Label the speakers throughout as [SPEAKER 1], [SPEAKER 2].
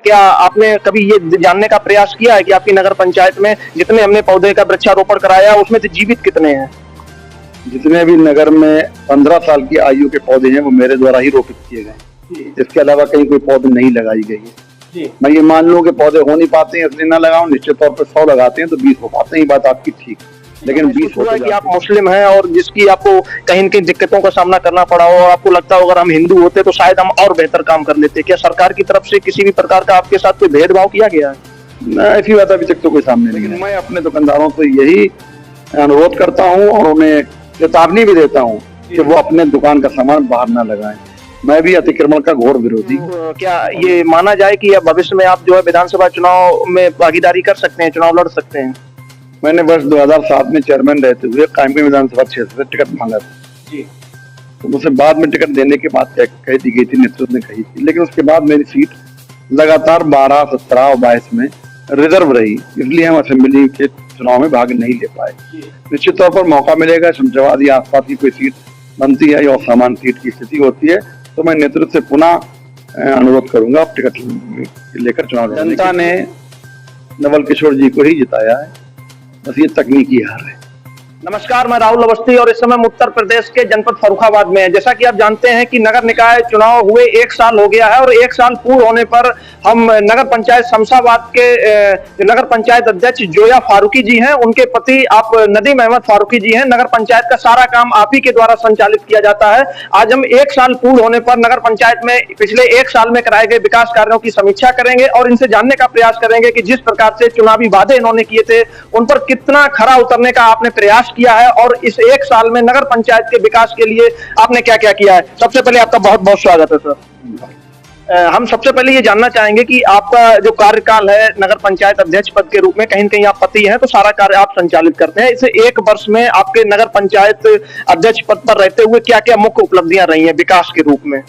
[SPEAKER 1] क्या आपने कभी ये जानने का प्रयास किया है कि आपकी नगर पंचायत में जितने हमने पौधे का वृक्षारोपण कराया उसमें से जीवित कितने हैं?
[SPEAKER 2] जितने भी नगर में 15 साल की आयु के पौधे हैं वो मेरे द्वारा ही रोपित किए गए। इसके अलावा कहीं कोई पौधे नहीं लगाई गई है। मैं ये मान लूं कि पौधे हो नहीं पाते हैं इसलिए ना लगाऊं, निश्चित तौर पर 100 लगाते हैं तो 20 हो पाते हैं। ये बात आपकी ठीक, लेकिन 20
[SPEAKER 1] होता है कि आप मुस्लिम हैं और जिसकी आपको कहीं न कहीं दिक्कतों का सामना करना पड़ा हो और आपको लगता हो अगर हम हिंदू होते तो शायद हम और बेहतर काम कर लेते। क्या सरकार की तरफ से किसी भी प्रकार का आपके साथ कोई भेदभाव किया गया है?
[SPEAKER 2] ऐसी बात अभी तक तो कोई सामने नहीं है। मैं अपने दुकानदारों से यही अनुरोध करता हूँ और उन्हें चेतावनी भी देता हूँ कि वो अपने दुकान का सामान बाहर ना लगाएं। मैं भी अतिक्रमण का घोर विरोधी हूँ।
[SPEAKER 1] क्या ये माना जाए कि भविष्य में आप जो है विधानसभा चुनाव में भागीदारी कर सकते हैं, चुनाव लड़ सकते हैं?
[SPEAKER 2] मैंने वर्ष 2007 में चेयरमैन रहते हुए कायमगंज विधानसभा क्षेत्र से टिकट मांगा था जी। तो मुझसे बाद में टिकट देने की बात कही दी गई थी, नेतृत्व ने कही थी, लेकिन उसके बाद मेरी सीट लगातार 12, 17 और 22 में रिजर्व रही, इसलिए हम असेंबली के चुनाव में भाग नहीं ले पाए। निश्चित तौर पर मौका मिलेगा, शमशाबाद या आसपास की कोई सीट बनती है या सामान सीट की स्थिति होती है तो मैं नेतृत्व से पुनः अनुरोध करूंगा आप टिकट लेकर चुनाव। जनता ने नवल किशोर जी को ही जिताया है, बस ये तकनीकी हार है।
[SPEAKER 1] नमस्कार, मैं राहुल अवस्थी और इस समय उत्तर प्रदेश के जनपद फर्रुखाबाद में है। जैसा कि आप जानते हैं कि नगर निकाय चुनाव हुए 1 साल हो गया है और 1 साल पूर्ण होने पर हम नगर पंचायत शमशाबाद के नगर पंचायत अध्यक्ष जोया फारूकी जी हैं, उनके पति आप नदीम अहमद फारूकी जी हैं। नगर पंचायत का सारा काम आप ही के द्वारा संचालित किया जाता है। आज हम 1 साल पूर्ण होने पर नगर पंचायत में पिछले 1 साल में कराए गए विकास कार्यों की समीक्षा करेंगे और इनसे जानने का प्रयास करेंगे कि जिस प्रकार से चुनावी वादे इन्होंने किए थे उन पर कितना खरा उतरने का आपने प्रयास किया है और इस 1 साल में नगर पंचायत के विकास के लिए आपने क्या क्या किया है। सबसे पहले आपका बहुत बहुत स्वागत है सर। हम सबसे पहले ये जानना चाहेंगे कि आपका जो कार्यकाल है नगर पंचायत अध्यक्ष पद के रूप में, कहीं न कहीं आप पति हैं तो सारा कार्य आप संचालित करते हैं। इसे 1 वर्ष में आपके नगर पंचायत अध्यक्ष पद पर रहते हुए क्या क्या मुख्य उपलब्धियां रही हैं विकास के रूप में?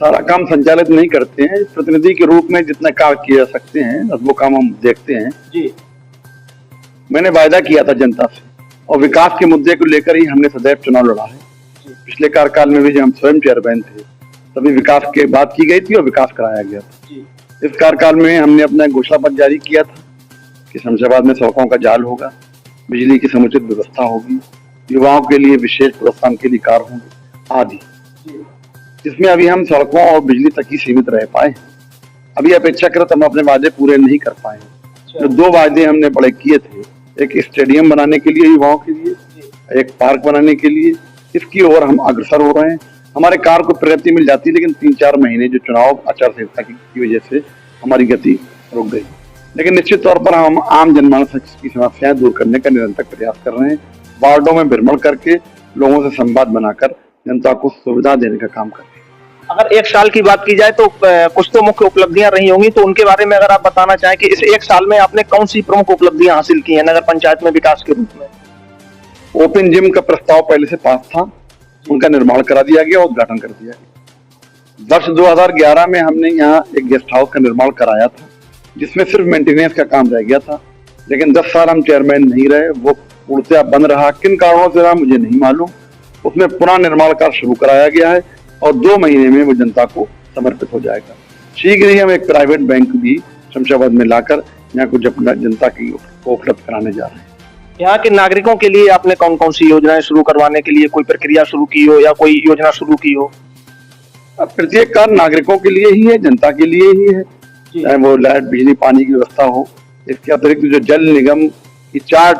[SPEAKER 2] सारा काम संचालित नहीं करते हैं, प्रतिनिधि के रूप में जितना कार्य किए जा सकते हैं वो काम हम देखते हैं जी। मैंने वायदा किया था जनता से और विकास के मुद्दे को लेकर ही हमने सदैव चुनाव लड़ा है। पिछले कार्यकाल में भी जब हम स्वयं चेयरमैन थे तभी विकास की बात की गई थी और विकास कराया गया था। इस कार्यकाल में हमने अपना घोषणा पत्र जारी किया था कि शमशाबाद में सड़कों का जाल होगा, बिजली की समुचित व्यवस्था होगी, युवाओं के लिए विशेष प्रोत्साहन के अधिकार होंगे आदि। जिसमें अभी हम सड़कों और बिजली तक ही सीमित रह पाए। अभी अपेक्षाकृत हम अपने वादे पूरे नहीं कर पाए। जो 2 वादे हमने बड़े किए थे, एक स्टेडियम बनाने के लिए युवाओं के लिए, एक पार्क बनाने के लिए, इसकी ओर हम अग्रसर हो रहे हैं। हमारे कार्य को प्रगति मिल जाती है, लेकिन 3-4 महीने जो चुनाव आचार संहिता की वजह से हमारी गति रुक गई। लेकिन निश्चित तौर पर हम आम जनमानस की समस्याएं दूर करने का निरंतर प्रयास कर रहे हैं। वार्डों में भ्रमण करके लोगों से संवाद बनाकर जनता को सुविधा देने का काम कर रहे हैं।
[SPEAKER 1] अगर 1 साल की बात की जाए तो कुछ तो मुख्य उपलब्धियां रही होंगी, तो उनके बारे में अगर आप बताना चाहें कि इस 1 साल में आपने कौन सी प्रमुख उपलब्धियां हासिल की हैं नगर पंचायत में विकास के रूप में?
[SPEAKER 2] ओपन जिम का प्रस्ताव पहले से पास था, उनका निर्माण करा दिया गया और उद्घाटन कर दिया गया। वर्ष 2011 में हमने यहाँ एक गेस्ट हाउस का निर्माण कराया था जिसमें सिर्फ मेंटेनेंस का काम रह गया था, लेकिन 10 साल हम चेयरमैन नहीं रहे, वो पूर्णतया बंद रहा। किन कारणों से रहा मुझे नहीं मालूम। उसमें पुनः निर्माण कार्य शुरू कराया गया है और 2 महीने में वो जनता को समर्पित हो जाएगा। शीघ्र ही हम एक प्राइवेट बैंक भी शमशाबाद में लाकर यहाँ को जनता की उपलब्ध कराने जा रहे हैं।
[SPEAKER 1] यहाँ के नागरिकों के लिए आपने कौन कौन सी योजनाएं शुरू करवाने के लिए कोई प्रक्रिया शुरू की हो या कोई योजना शुरू की हो?
[SPEAKER 2] अब प्रत्येक कार्य नागरिकों के लिए ही है, जनता के लिए ही है, चाहे वो लाइट, बिजली, पानी की व्यवस्था हो। इसके अतिरिक्त जो जल निगम की 4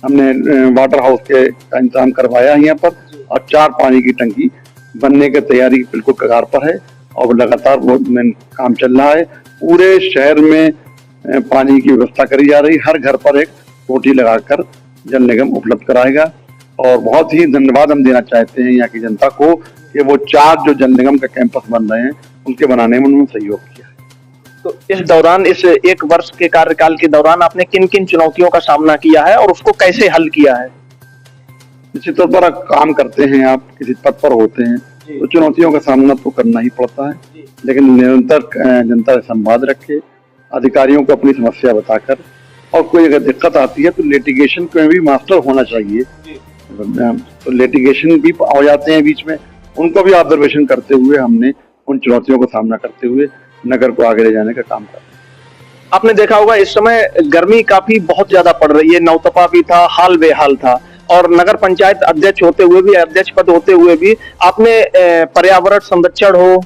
[SPEAKER 2] हमने वाटर हाउस के इंतजाम करवाया है यहाँ पर और 4 पानी की टंकी बनने की तैयारी बिल्कुल कगार पर है और लगातार काम चल रहा है। पूरे शहर में पानी की व्यवस्था करी जा रही, हर घर पर एक टोटी लगाकर जल निगम उपलब्ध कराएगा। और बहुत ही धन्यवाद हम देना चाहते हैं यहाँ की जनता को कि वो 4 जो जल निगम का कैंपस बन रहे हैं उनके बनाने में उन्होंने सहयोग किया है।
[SPEAKER 1] तो इस दौरान, इस 1 वर्ष के कार्यकाल के दौरान आपने किन किन चुनौतियों का सामना किया है और उसको कैसे हल किया है?
[SPEAKER 2] निश्चित तौर पर काम करते हैं, आप किसी पद पर होते हैं तो चुनौतियों का सामना तो करना ही पड़ता है, लेकिन निरंतर जनता से संवाद रखे, अधिकारियों को अपनी समस्या बताकर, और कोई अगर दिक्कत आती है तो लिटिगेशन में भी मास्टर होना चाहिए। तो लिटिगेशन भी हो जाते हैं बीच में, उनको भी ऑब्जर्वेशन करते हुए हमने उन चुनौतियों का सामना करते हुए नगर को आगे ले जाने का काम कर रहे हैं।
[SPEAKER 1] आपने देखा होगा इस समय गर्मी काफी बहुत ज्यादा पड़ रही है, नौतपा भी था, हाल बेहाल था, और नगर पंचायत अध्यक्ष होते हुए भी, अध्यक्ष पद होते हुए भी आपने पर्यावरण संरक्षण हो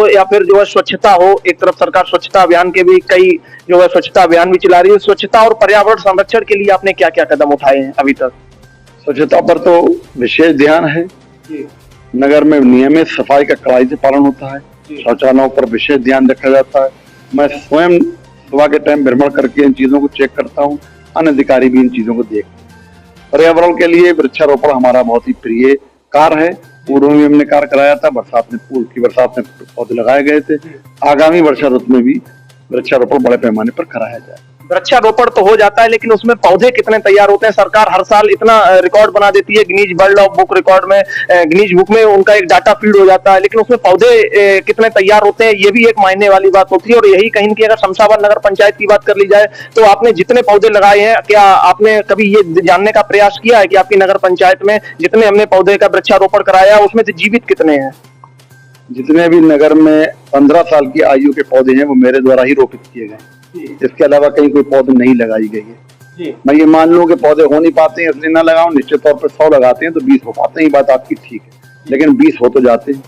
[SPEAKER 1] या फिर जो है स्वच्छता हो, एक तरफ सरकार स्वच्छता अभियान के भी कई जो है स्वच्छता अभियान भी चला रही है, स्वच्छता और पर्यावरण संरक्षण के लिए आपने क्या क्या कदम उठाए हैं अभी तक?
[SPEAKER 2] स्वच्छता पर तो विशेष ध्यान है। नगर में नियमित सफाई का कड़ाई से पालन होता है, शौचालयों पर विशेष ध्यान रखा जाता है। मैं स्वयं सुबह के टाइम भ्रमण करके इन चीजों को चेक करता हूँ, अन्य अधिकारी भी इन चीजों को देखते हैं। पर्यावरण के लिए वृक्षारोपण हमारा बहुत ही प्रिय कार्य है। पूर्व में हमने कार्य कराया था, बरसात में पौधे लगाए गए थे। आगामी वर्षा ऋतु में भी वृक्षारोपण बड़े पैमाने पर कराया जाए।
[SPEAKER 1] वृक्षारोपण तो हो जाता है, लेकिन उसमें पौधे कितने तैयार होते हैं? सरकार हर साल इतना रिकॉर्ड बना देती है, Guinness world of book record में, गिनीज बुक में उनका एक डाटा फीड हो जाता है, लेकिन उसमें पौधे कितने तैयार होते हैं ये भी एक मायने वाली बात होती है। और यही कहीं कि अगर शमशाबाद नगर पंचायत की बात कर ली जाए तो आपने जितने पौधे लगाए हैं, क्या आपने कभी ये जानने का प्रयास किया है कि आपकी नगर पंचायत में जितने हमने पौधे का वृक्षारोपण कराया उसमें से जीवित कितने हैं?
[SPEAKER 2] जितने भी नगर में 15 साल की आयु के पौधे हैं वो मेरे द्वारा ही रोपित किए गए। इसके अलावा कहीं कोई पौधे नहीं लगाई गई है। मैं ये मान लूं कि पौधे हो नहीं पाते हैं इसलिए ना लगाऊं, निश्चित तौर पर 100 लगाते हैं तो 20 हो पाते हैं, ये बात आपकी ठीक है, लेकिन 20 हो तो जाते हैं।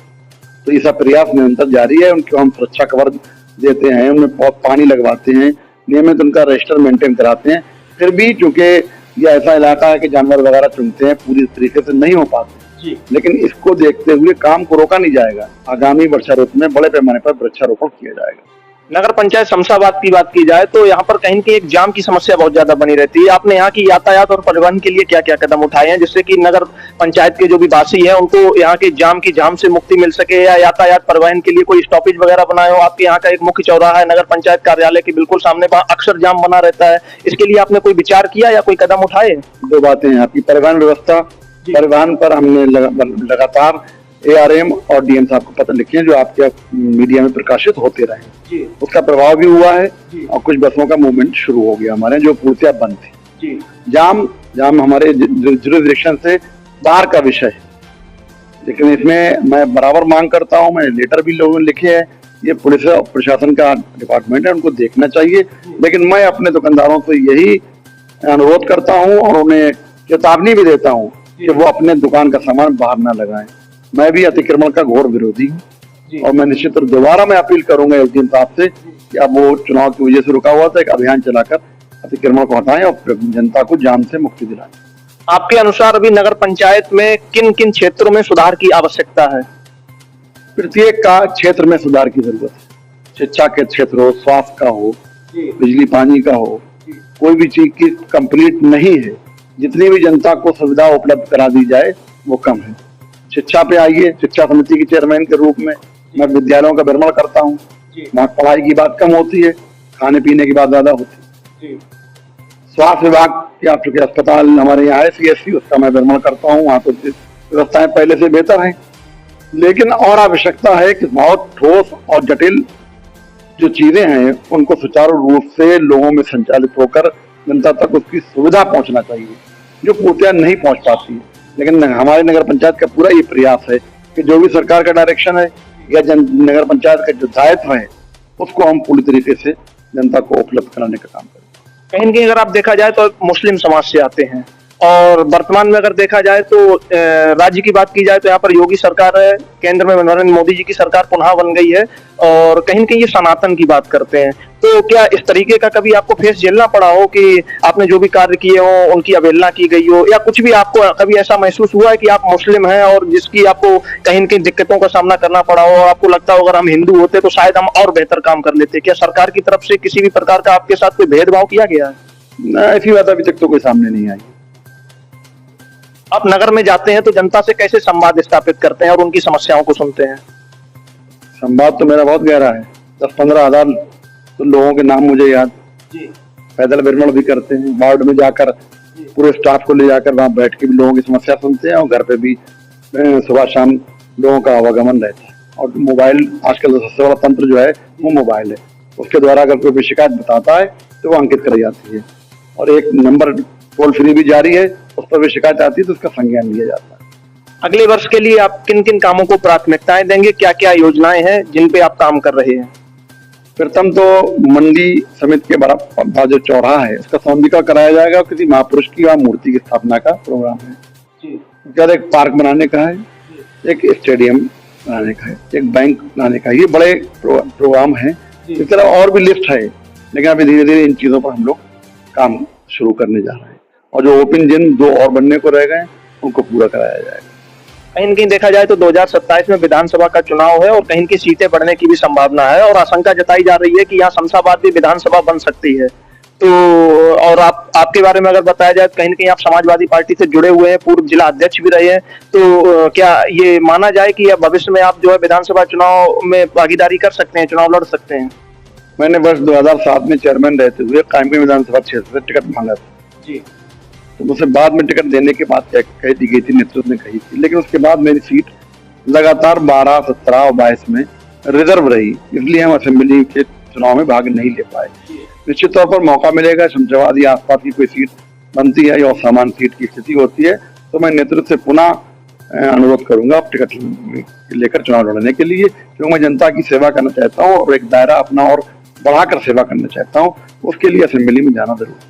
[SPEAKER 2] तो इसका प्रयास निरंतर जारी है। उनको हम सुरक्षा कवर देते हैं, उनमें पानी लगवाते हैं, नियमित उनका रजिस्टर मेंटेन कराते हैं। फिर भी चूंकि ये ऐसा इलाका है कि जानवर वगैरह चुनते हैं, पूरी तरीके से नहीं हो पाते, लेकिन इसको देखते हुए काम को रोका नहीं जाएगा। आगामी वर्षा ऋतु में बड़े पैमाने पर वृक्षारोपण किया जाएगा।
[SPEAKER 1] नगर पंचायत शमशाबाद की बात की जाए तो यहाँ पर कहीं की एक जाम की समस्या बहुत ज्यादा बनी रहती है। आपने यहाँ की यातायात और परिवहन के लिए क्या क्या कदम उठाए हैं जिससे कि नगर पंचायत के जो भी वासी हैं उनको यहाँ के जाम से मुक्ति मिल सके, या यातायात परिवहन के लिए कोई स्टॉपेज वगैरह बनाए हो? आपके यहाँ का एक मुख्य चौराहा है नगर पंचायत कार्यालय के बिल्कुल सामने, वहाँ अक्सर जाम बना रहता है। इसके लिए आपने कोई विचार किया या कोई कदम उठाए?
[SPEAKER 2] दो बातें हैं आपकी। परिवहन व्यवस्था, परिवहन पर हमने लगातार ARM और DM साहब को पत्र लिखे हैं जो आपके मीडिया में प्रकाशित होते रहे। उसका प्रभाव भी हुआ है और कुछ बसों का मूवमेंट शुरू हो गया हमारे, जो पूर्तियां बंद थी। जाम हमारे जुरिसडिक्शन से बाहर का विषय है, लेकिन इसमें मैं बराबर मांग करता हूं, मैंने लेटर भी लोगों ने लिखे हैं। ये पुलिस और प्रशासन का डिपार्टमेंट है, उनको देखना चाहिए। लेकिन मैं अपने दुकानदारों से यही अनुरोध करता हूँ और उन्हें चेतावनी भी देता हूँ कि वो अपने दुकान का सामान बाहर ना लगाएं। मैं भी अतिक्रमण का घोर विरोधी हूँ और मैं निश्चित रूप दोबारा मैं अपील करूंगा SDM साहब से कि अब वो चुनाव की वजह से रुका हुआ था, एक अभियान चलाकर अतिक्रमण को हटाएं और जनता को जाम से मुक्ति दिलाएं।
[SPEAKER 1] आपके अनुसार अभी नगर पंचायत में किन किन क्षेत्रों में सुधार की आवश्यकता है?
[SPEAKER 2] प्रत्येक का क्षेत्र में सुधार की जरूरत है। शिक्षा के क्षेत्र हो, स्वास्थ्य का हो, बिजली पानी का हो, कोई भी चीज की कंप्लीट नहीं है। जितनी भी जनता को सुविधा उपलब्ध करा दी जाए वो कम है। शिक्षा पे आइए, शिक्षा समिति के चेयरमैन के रूप में मैं विद्यालयों का भ्रमण करता हूँ। वहाँ पढ़ाई की बात कम होती है, खाने पीने की बात ज्यादा होती है। स्वास्थ्य विभाग के आप चुके अस्पताल हमारे यहाँ है CSC, उसका मैं भ्रमण करता हूँ। वहाँ तो व्यवस्थाएं पहले से बेहतर हैं, लेकिन और आवश्यकता है कि बहुत ठोस और जटिल जो चीजें हैं उनको सुचारू रूप से लोगों में संचालित होकर जनता तक उसकी सुविधा पहुंचना चाहिए, जो पूर्तियां नहीं पहुंच पाती है। लेकिन हमारे नगर पंचायत का पूरा ये प्रयास है कि जो भी सरकार का डायरेक्शन है या नगर पंचायत का जो दायित्व है उसको हम पूरी तरीके से जनता को उपलब्ध कराने का काम करें।
[SPEAKER 1] कहीं न कहीं अगर आप देखा जाए तो मुस्लिम समाज से आते हैं, और वर्तमान में अगर देखा जाए तो राज्य की बात की जाए तो यहाँ पर योगी सरकार है, केंद्र में नरेंद्र मोदी जी की सरकार पुनः बन गई है, और कहीं न कहीं ये सनातन की बात करते हैं। तो क्या इस तरीके का कभी आपको फेस झेलना पड़ा हो कि आपने जो भी कार्य किए हो उनकी अवहेलना की गई हो, या कुछ भी आपको कभी ऐसा महसूस हुआ है कि आप मुस्लिम हैं और जिसकी आपको कहीं न कहीं दिक्कतों का सामना करना पड़ा हो, आपको लगता हो अगर हम हिंदू होते तो शायद हम और बेहतर काम कर लेते? क्या सरकार की तरफ से किसी भी प्रकार का आपके साथ कोई भेदभाव किया गया है?
[SPEAKER 2] ऐसी बात अभी तक तो कोई सामने नहीं आई।
[SPEAKER 1] आप नगर में जाते हैं तो जनता से कैसे संवाद स्थापित करते हैं और उनकी समस्याओं को सुनते हैं?
[SPEAKER 2] संवाद तो मेरा बहुत गहरा है। 10-15 हजार तो लोगों के नाम मुझे याद। पैदल भ्रमण भी करते हैं, वार्ड में जाकर पूरे स्टाफ को ले जाकर वहाँ बैठ के भी लोगों की समस्या सुनते हैं, और घर पे भी सुबह शाम लोगों का आवागमन रहता है। और मोबाइल आजकल सबसे बड़ा तंत्र जो है वो मोबाइल है, उसके द्वारा अगर कोई शिकायत बताता है तो वो अंकित कराई जाती है, और एक नंबर टोल फ्री भी जारी है, उस पर भी शिकायत आती है तो उसका संज्ञान लिया जाता है।
[SPEAKER 1] अगले वर्ष के लिए आप किन किन कामों को प्राथमिकताएं देंगे, क्या क्या योजनाएं हैं जिन पे आप काम कर रहे हैं?
[SPEAKER 2] प्रथम तो मंडी समिति के बड़ा जो चौराहा है उसका सौंदर्यीकरण कराया जाएगा और किसी महापुरुष की वहाँ मूर्ति की स्थापना का प्रोग्राम है। एक पार्क बनाने का है, एक स्टेडियम बनाने का है, एक बैंक बनाने का है। ये बड़े प्रोग्राम है। इस तरह और भी लिस्ट है, लेकिन अभी धीरे धीरे इन चीजों पर हम लोग काम शुरू करने जा रहे हैं और जो ओपन जिम 2 और बनने को रह गए उनको पूरा कराया जाएगा।
[SPEAKER 1] कहीं न कहीं देखा जाए तो 2027 में विधानसभा का चुनाव है और कहीं की सीटें बढ़ने की भी संभावना है और आशंका जताई जा रही है कि यहाँ शमशाबाद भी विधानसभा बन सकती है। तो और आपके बारे में अगर बताया जाए, कहीं न कहीं आप समाजवादी पार्टी से जुड़े हुए हैं, पूर्व जिला अध्यक्ष भी रहे हैं, तो क्या ये माना जाए कि भविष्य में आप जो है विधानसभा चुनाव में भागीदारी कर सकते हैं, चुनाव लड़ सकते हैं?
[SPEAKER 2] मैंने वर्ष 2007 में चेयरमैन रहते हुए कायमगंज विधानसभा क्षेत्र से टिकट मांगा था जी। तो मुझसे बाद में टिकट देने के बाद कह दी गई थी, नेतृत्व ने कही थी, लेकिन उसके बाद मेरी सीट लगातार 12, 17 और 22 में रिजर्व रही, इसलिए हम असेंबली के चुनाव में भाग नहीं ले पाए। निश्चित तौर पर मौका मिलेगा, शमशाबाद या आसपास की कोई सीट बनती है या सामान्य सीट की स्थिति होती है तो मैं नेतृत्व से पुनः अनुरोध करूंगा टिकट लेकर चुनाव लड़ने के लिए, क्योंकि मैं जनता की सेवा करना चाहता हूँ और एक दायरा अपना और बढ़ाकर सेवा करना चाहता हूँ। उसके लिए असेंबली में जाना जरूर।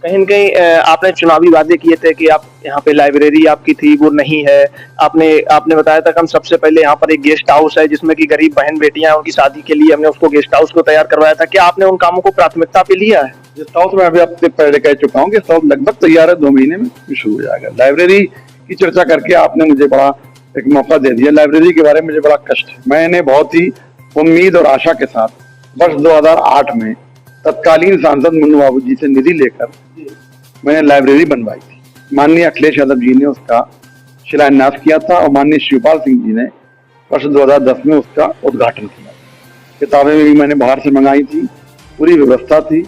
[SPEAKER 1] कहीं न कहीं आपने चुनावी वादे किए थे कि आप यहाँ पे लाइब्रेरी आपकी थी, वो नहीं है। आपने बताया था कि हम सबसे पहले यहाँ पर एक गेस्ट हाउस है जिसमें कि गरीब बहन बेटियां हैं, उनकी शादी के लिए हमने उसको गेस्ट हाउस को तैयार करवाया था। क्या आपने उन कामों को प्राथमिकता पे लिया है?
[SPEAKER 2] गेस्ट हाउस में अभी आपसे पहले कह चुका हूँ, गेस्ट हाउस लगभग तैयार है, 2 महीने में शुरू हो जाएगा। लाइब्रेरी की चर्चा करके आपने मुझे बड़ा एक मौका दे दिया। लाइब्रेरी के बारे में मुझे बड़ा कष्ट है। मैंने बहुत ही उम्मीद और आशा के साथ वर्ष 2008 में तत्कालीन सांसद मुन्नू बाबू जी से निधि लेकर मैंने लाइब्रेरी बनवाई थी। माननीय अखिलेश यादव जी ने उसका शिलान्यास किया था और माननीय शिवपाल सिंह जी ने वर्ष 2010 में उसका उद्घाटन किया। किताबें भी मैंने बाहर से मंगाई थी, पूरी व्यवस्था थी,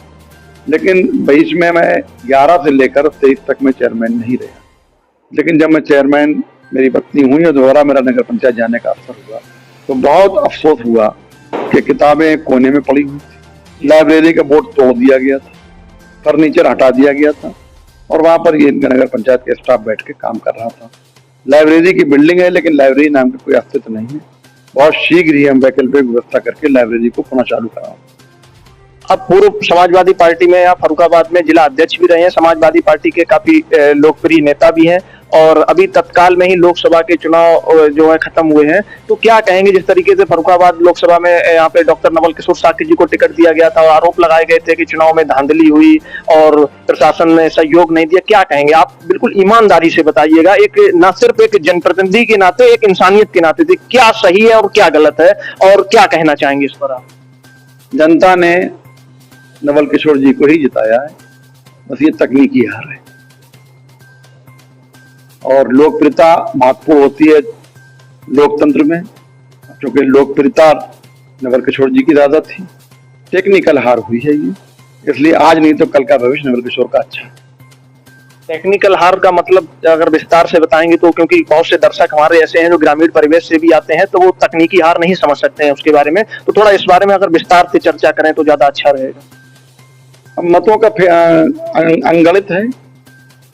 [SPEAKER 2] लेकिन बीच में मैं 11 से लेकर 23 तक मैं चेयरमैन नहीं रहा। लेकिन जब मैं चेयरमैन मेरी पत्नी हुई और दोबारा मेरा नगर पंचायत जाने का अवसर हुआ तो बहुत अफसोस हुआ कि किताबें कोने में पड़ी हुई थी, लाइब्रेरी का बोर्ड तोड़ दिया गया था, फर्नीचर हटा दिया गया था और वहां पर ये नगर पंचायत के स्टाफ बैठ के काम कर रहा था। लाइब्रेरी की बिल्डिंग है लेकिन लाइब्रेरी नाम का कोई अस्तित्व नहीं है। बहुत शीघ्र ही हम वैकल्पिक व्यवस्था करके लाइब्रेरी को पुनः चालू कराएंगे।
[SPEAKER 1] अब पूर्व समाजवादी पार्टी में या फर्रुखाबाद में जिला अध्यक्ष भी रहे हैं, समाजवादी पार्टी के काफी लोकप्रिय नेता भी हैं और अभी तत्काल में ही लोकसभा के चुनाव जो है खत्म हुए हैं, तो क्या कहेंगे जिस तरीके से फर्रुखाबाद लोकसभा में यहाँ पे डॉक्टर नवल किशोर साकी जी को टिकट दिया गया था और आरोप लगाए गए थे कि चुनाव में धांधली हुई और प्रशासन ने सहयोग नहीं दिया, क्या कहेंगे आप? बिल्कुल ईमानदारी से बताइएगा, एक न सिर्फ एक जनप्रतिनिधि के नाते, एक इंसानियत के नाते, क्या सही है और क्या गलत है और क्या कहना चाहेंगे इस पर आप?
[SPEAKER 2] जनता ने नवल किशोर जी को ही जिताया है, बस ये तकनीकी हार है और लोकप्रियता महत्वपूर्ण होती है लोकतंत्र में, क्योंकि लोकप्रियता नवल किशोर जी की ज्यादा थी। टेक्निकल हार हुई है ये, इसलिए आज नहीं तो कल का भविष्य नवल किशोर का अच्छा है।
[SPEAKER 1] टेक्निकल हार का मतलब अगर विस्तार से बताएंगे तो, क्योंकि बहुत से दर्शक हमारे ऐसे हैं जो ग्रामीण परिवेश से भी आते हैं तो वो तकनीकी हार नहीं समझ सकते हैं उसके बारे में, तो थोड़ा इस बारे में अगर विस्तार से चर्चा करें तो ज्यादा अच्छा रहेगा।
[SPEAKER 2] मतों का अंगणित है,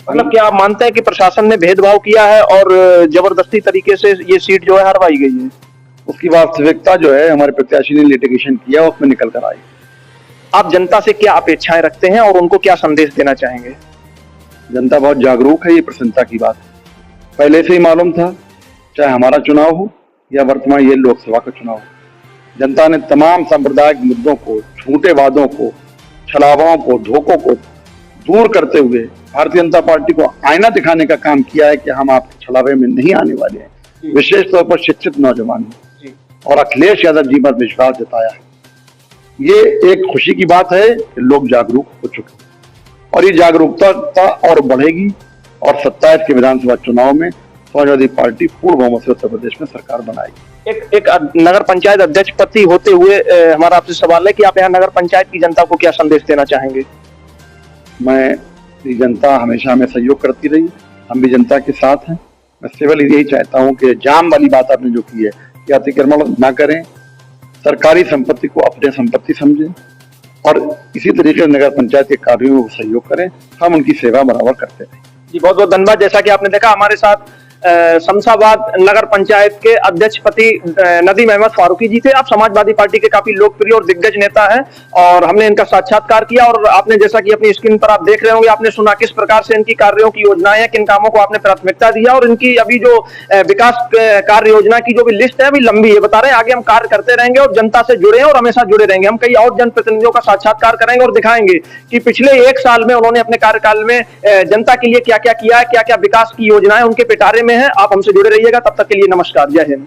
[SPEAKER 1] मतलब क्या आप मानते हैं कि प्रशासन ने भेदभाव किया है और जबरदस्ती तरीके से ये सीट जो है हरवाई गई है?
[SPEAKER 2] उसकी वास्तविकता जो है हमारे प्रत्याशी ने लिटिगेशन किया उसमें निकल कर आई।
[SPEAKER 1] आप जनता से क्या अपेक्षाएं रखते हैं और उनको क्या संदेश देना चाहेंगे?
[SPEAKER 2] जनता बहुत जागरूक है, ये प्रसन्नता की बात है। पहले से ही मालूम था, चाहे हमारा चुनाव हो या वर्तमान ये लोकसभा का चुनाव हो। जनता ने तमाम सांप्रदायिक मुद्दों को, झूठे वादों को, छलावाओं को, धोखों को दूर करते हुए भारतीय जनता पार्टी को आईना दिखाने का काम किया है कि हम आपके छलावे में नहीं आने वाले हैं। विशेष तौर पर शिक्षित नौजवान और अखिलेश यादव जी पर विश्वास जताया है। ये एक खुशी की बात है कि लोग जागरूक हो चुके हैं और ये जागरूकता और बढ़ेगी और 27 के विधानसभा चुनाव में समाजवादी पार्टी पूर्ण बहुमत से उत्तर प्रदेश में सरकार बनाएगी।
[SPEAKER 1] एक नगर पंचायत अध्यक्ष पति होते हुए हमारा आपसे सवाल है कि आप यहाँ नगर पंचायत की जनता को क्या संदेश देना चाहेंगे?
[SPEAKER 2] मैं जनता हमेशा हमें सहयोग करती रही, हम भी जनता के साथ हैं। मैं केवल यही चाहता हूं कि जाम वाली बात आपने जो की है कि अतिक्रमण ना करें, सरकारी संपत्ति को अपने संपत्ति समझें और इसी तरीके से नगर पंचायत के कार्यों में सहयोग करें। हम उनकी सेवा बराबर करते रहे।
[SPEAKER 1] जी बहुत बहुत धन्यवाद। जैसा कि आपने देखा हमारे साथ शमशाबाद नगर पंचायत के अध्यक्ष पति नदीम अहमद फारूकी जी थे। आप समाजवादी पार्टी के काफी लोकप्रिय और दिग्गज नेता हैं और हमने इनका साक्षात्कार किया और आपने जैसा कि अपनी स्क्रीन पर आप देख रहे होंगे, आपने सुना किस प्रकार से इनकी कार्यों की योजनाएं हैं, किन कामों को आपने प्राथमिकता दिया और इनकी अभी जो विकास कार्य योजना की जो भी लिस्ट है अभी लंबी है। बता रहे हैं आगे हम कार्य करते रहेंगे और जनता से जुड़े हैं और हमेशा जुड़े रहेंगे। हम कई और जनप्रतिनिधियों का साक्षात्कार करेंगे और दिखाएंगे कि पिछले 1 साल में उन्होंने अपने कार्यकाल में जनता के लिए क्या क्या किया है, क्या क्या विकास की योजनाएं उनके पिटारे में है। आप हमसे जुड़े रहिएगा, तब तक के लिए नमस्कार, जय हिंद।